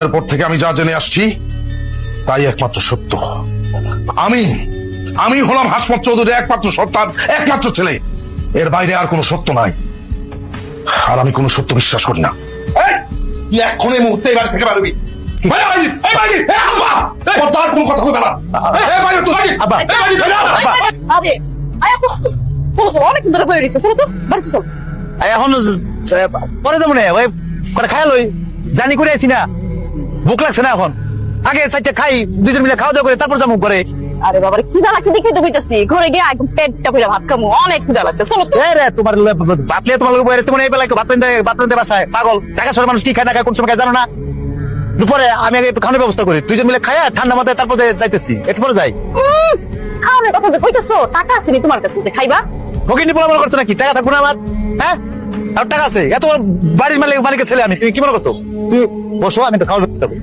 এরপর থেকে আমি যা জেনে আসছি তাই একমাত্র সত্য। আমি হলাম হাসমত চৌধুরীর একমাত্র সন্তান, একমাত্র ছেলে। এর বাইরে আর কোনো সত্য নাই, আর আমি কোনো সত্য বিশ্বাস করি না। তুই এখন এই মুহূর্তে এই বাড়ি থেকে বেরোবি। তার কোনো কথা বলবে না। অনেক ধরে বয়ে রয়েছে, চলো তো বাড়িতে চল। এখন পরে যাবো না, ওই করে খাই লই, জানি করে আছি না, ভুক লাগছে না এখন। আগে চারটে খাই, দুজন মিলে খাওয়া দাওয়া করে তারপর যাবো করে। আরে বাবা খিদা লাগছে দেখে তো কইতাছি, ঘরে গিয়ে একদম পেটটা ভরে ভাত খামু, অনেক খিদা লাগছে, চলো তো। রে তোমার বাতলে তোমার লোক বয়ে মনে এই বেলায় ভাত রান্ধতে বাসায় পাগল। ঢাকা শহরের মানুষ কি খায় না খায় কোন সময় খায় জানো না? দুপুরে আমি আগে একটু খাওয়ানোর ব্যবস্থা করি, দুজন মিলে খায় ঠান্ডা মাথায় তারপর যাইতেছি, একটু পরে যাই। খাওয়ানোর কথা যে কইতাছো, টাকা আছে নি তোমার কাছে যে খাইবা? ভগিনী পোলা মনে করছো নাকি টাকা থাকবো না আমার? হ্যাঁ, আর টাকা আছে, এত বাড়ির মালিকের ছেলে আমি, তুমি কি মনে করছো? তুমি বসো, আমি একটু খাওয়ার ব্যবস্থা করি।